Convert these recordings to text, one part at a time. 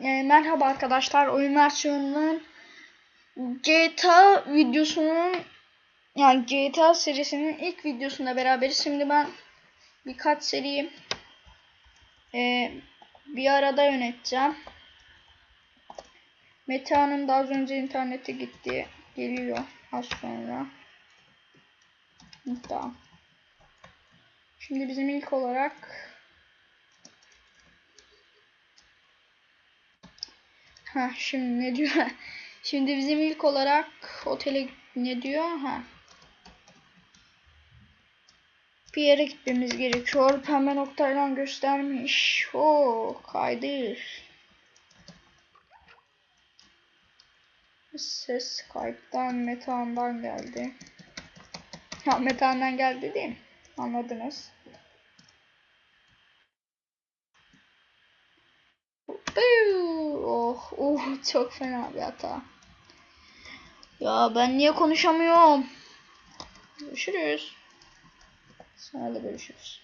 Merhaba arkadaşlar, oyun versiyonunun GTA videosunun GTA serisinin ilk videosunda beraberiz. Şimdi ben birkaç seriyi bir arada yöneteceğim. Metehan'ın da az önce internete gitti, geliyor az sonra. Tamam. Şimdi bizim ilk olarak şimdi ne diyor? Şimdi bizim ilk olarak otele ne diyor? Bir yere gitmemiz gerekiyor. Pembe noktayla göstermiş. Kaydır. Ses Skype'dan, Metehan'dan geldi. Metehan'dan geldi değil mi? Anladınız. Çok fena bir hata. Ya ben niye konuşamıyorum? Görüşürüz. Sonra da görüşürüz.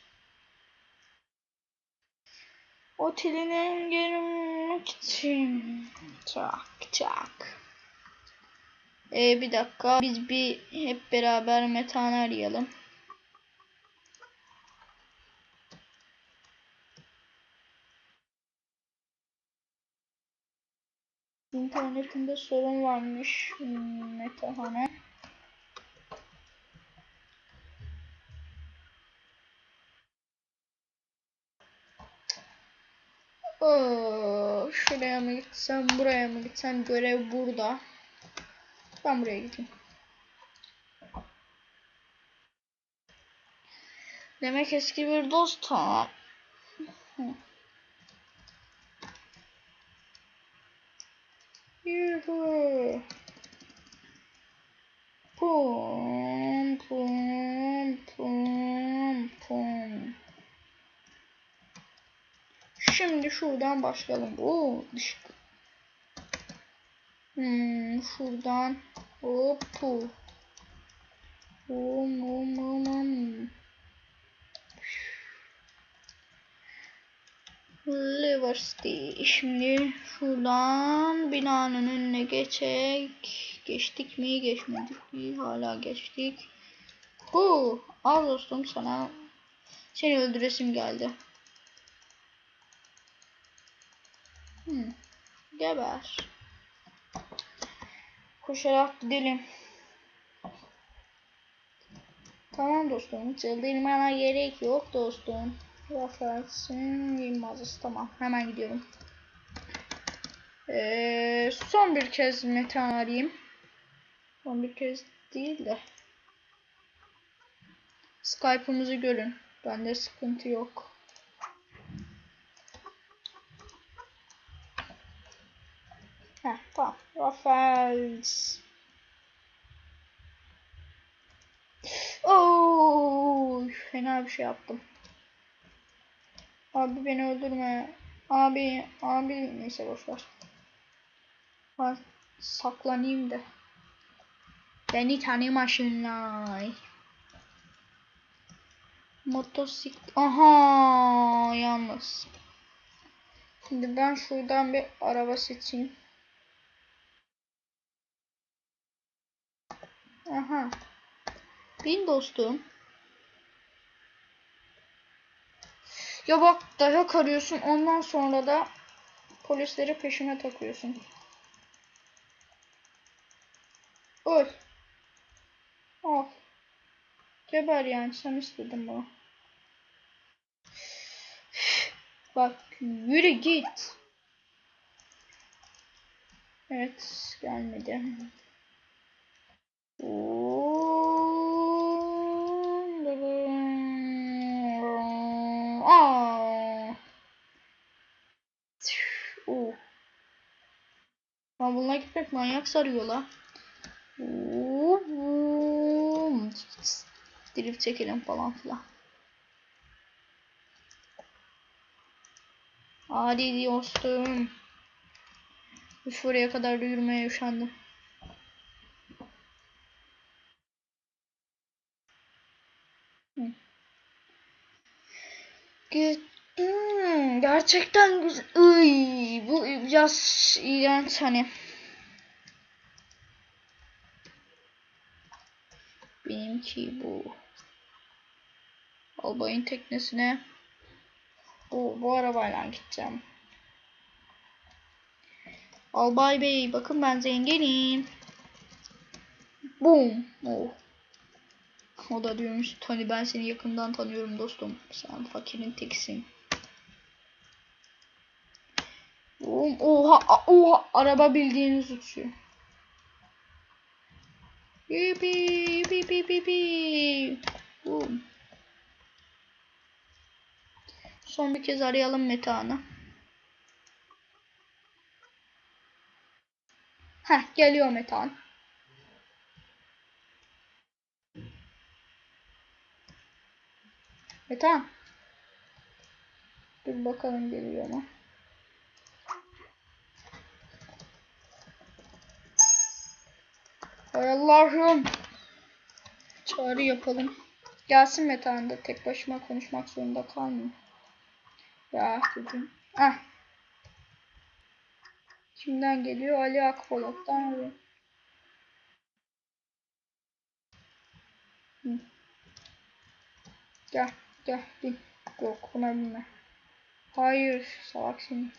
Oteline girmek için çak. Bir dakika, biz bir hep beraber Metehan'ı arayalım. İnternetinde sorun varmış Metehan'a. Şuraya mı gitsem, buraya mı gitsem? Görev burada. Ben buraya gideyim. Demek eski bir dost. Tamam. Yuhu. Pum pum pum pum. Şimdi şuradan başlayalım. Şuradan hop. Liberty. Şimdi şuradan binanın önüne geçtik mi? Geçmedik mi? Hala geçtik. Al dostum, seni öldüresim geldi. Geber. Koşarak gidelim. Tamam dostum. Çıldırmana gerek yok dostum. Rafael'sin Yılmaz'ız. Tamam. Hemen gidiyorum. Son bir kez Metehan arayayım. Son bir kez değil de. Skype'ımızı görün. Bende sıkıntı yok. Tamam. Rafael. Fena bir şey yaptım. Abi beni öldürme. Abi neyse boşver. Ben saklanayım da. Beni tanımasınlar. Motosiklet. Aha, yalnız. Şimdi ben şuradan bir araba seçeyim. Aha. Bin dostum. Ya bak, dayak arıyorsun, ondan sonra da polisleri peşine takıyorsun. Öl. Al. Geber yani, sen istedin bunu. Bak, yürü git. Evet, gelmedi. Ben bununla gitmek manyak sarıyor la. Drift çekelim falan filan. Hadi dostum. Şuraya kadar da yürümeye üşendim. Gerçekten güzel. biraz iğrenç hani. Benimki bu. Albayın teknesine. Bu arabayla gideceğim. Albay Bey bakın ben zenginim. Boom. Oh. O da diyormuş Tony ben seni yakından tanıyorum dostum. Sen fakirin tekisin. Boom. Oha oha araba bildiğiniz uçuyor. Yipi yipi yipi yipi. Boom. Son bir kez arayalım Metehan'ı. Heh geliyor Metehan. Metehan. Dur bakalım geliyor mu? Hay Allah'ım. Çağrı yapalım. Gelsin Metehan da tek başıma konuşmak zorunda kalmayayım. Ya dedim. Ah. Kimden geliyor? Ali Akpolat'tan arıyor. Gel gel bin. Yok buna binme. Hayır salak seni.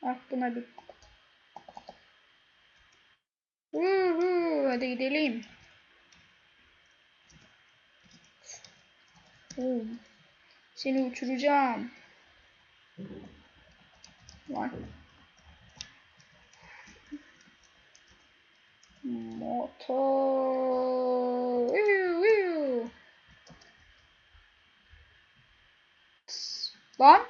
Ah buna bin. Hadi gidelim. Seni uçuracağım. Lan. Motor. Lan.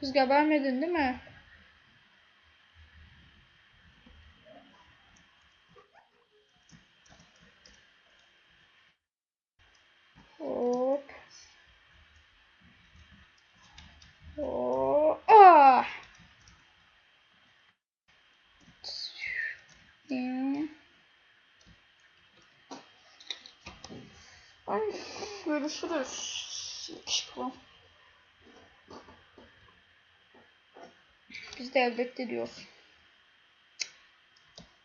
Kız gebermedin değil mi? Hop. Hop. Ah. Ay, görüşürüz. Biz de elbette diyoruz.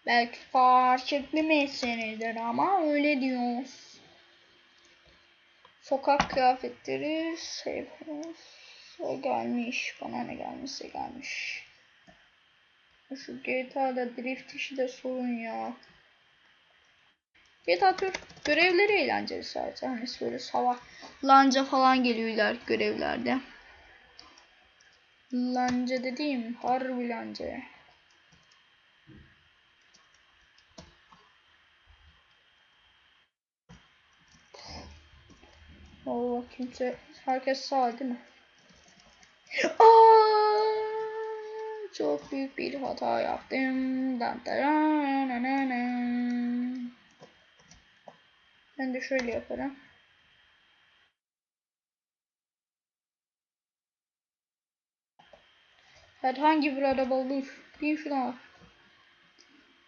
Belki fark etmemesinidir ama öyle diyoruz. Sokak kıyafetleri sevmiyoruz. O gelmiş. Bana ne gelmişse gelmiş. Şu GTA'da drift işi de sorun ya. GTA Türk görevleri eğlenceli sadece. Hani böyle sabah lanca falan geliyorlar görevlerde. Lanca dediğim harbi lanca. Allah kimse herkes sağ değil mi? Aa, çok büyük bir hata yaptım. Ben de şöyle yaparım. Herhangi bir araba olur. Bin şuna.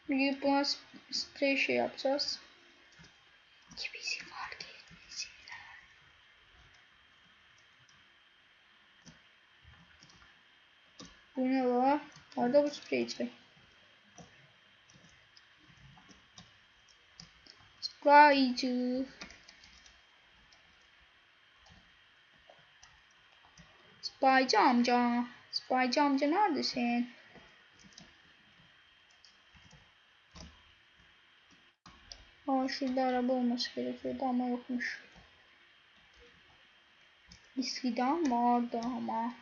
Bir buna sprey şey yapacağız. Ki bizi fark etmesinler. Bu ne la? Nerede bu spreyci? Spreyci. Spreyci amca. Spreyci amca neredesin? Aa şurada araba olması gerekiyordu ama yokmuş. Eskiden vardı ama.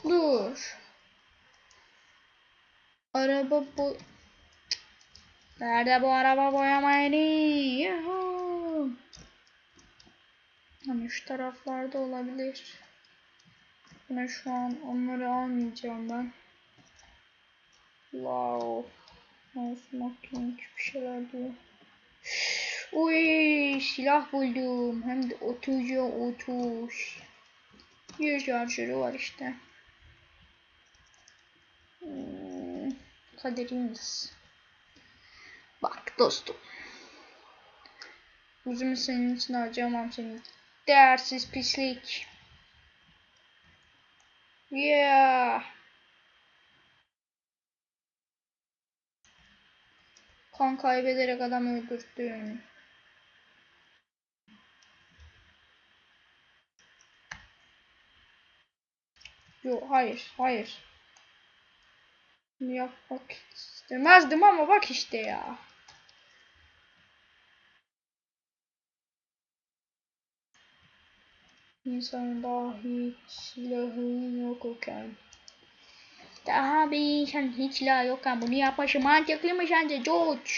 Dur. Araba bu. Nerede bu araba boyama yeri? Yuhuu. Hani şu taraflarda olabilir. Ben şu an onları almayacağım ben. Wow. Smoking bir şeyler diyor. Uy silah buldum. Hem de 30. Bir şarjörü var işte. Kaderimiz. Bak dostum. Uzun senin için harcamam seni. Değersiz pislik. Yeah. Kan kaybederek adam öldürdüm. Yok, hayır, hayır. Yapmak istemezdim ama bak işte ya. İnsanın dahi silahı yok iken. Daha bir insan hiç silah yokken bunu yapması mantıklı mı sence George?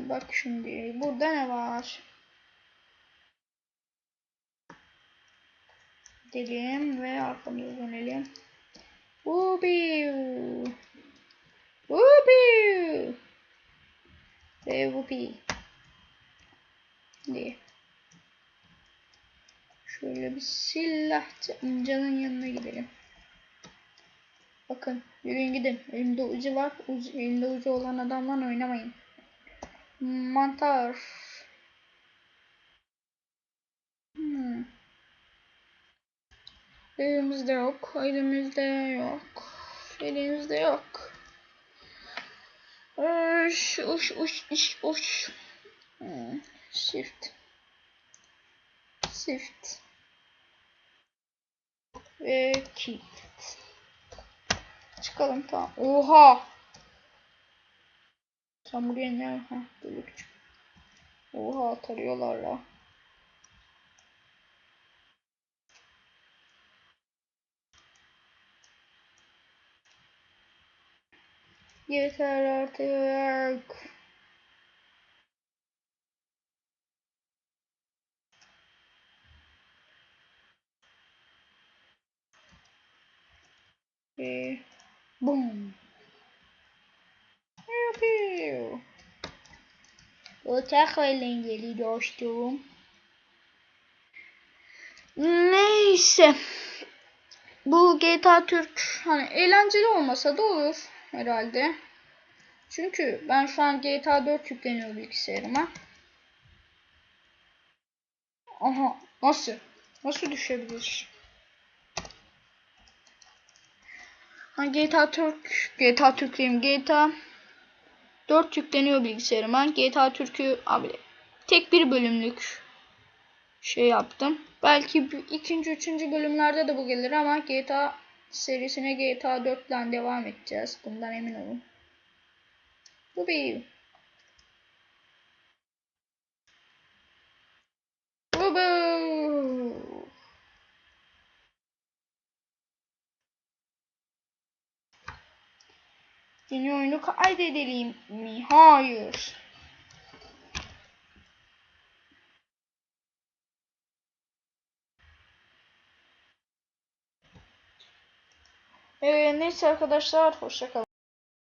Bak şimdi burada ne var? Gidelim ve arkamıza dönelim. Whoopee. Whoopee. Ve whoopee. Diye. Şöyle bir silahçı amcanın yanına gidelim. Bakın yürüyün gidin. Elimde ucu var. Elimde ucu olan adamla oynamayın. Mantar. Elimizde yok. Elimizde yok. Elimizde yok. Uş uş uş uş uş. Shift. Shift. Ve keep. Çıkalım tamam. Oha. Sen buraya ne? Ha, delik. Oha tarıyorlar la. Yeter artık. Boom. Yapıyor. O çok eğlenceli dostum. Neyse. Bu GTA Türk hani eğlenceli olmasa da olur herhalde. Çünkü ben şu an GTA 4 yükleniyor bilgisayarıma. Aha nasıl? Nasıl düşebilir? Ha, GTA Türk diyeyim. GTA 4 yükleniyor bilgisayarıma. GTA Türk'ü abi tek bir bölümlük şey yaptım. Belki ikinci, üçüncü bölümlerde de bu gelir ama GTA serisine GTA 4 ile devam edeceğiz. Bundan emin olun. Bu bir. Bu bir. Yeni oyunu kaydedelim mi? Hayır. Neyse arkadaşlar hoşça kalın.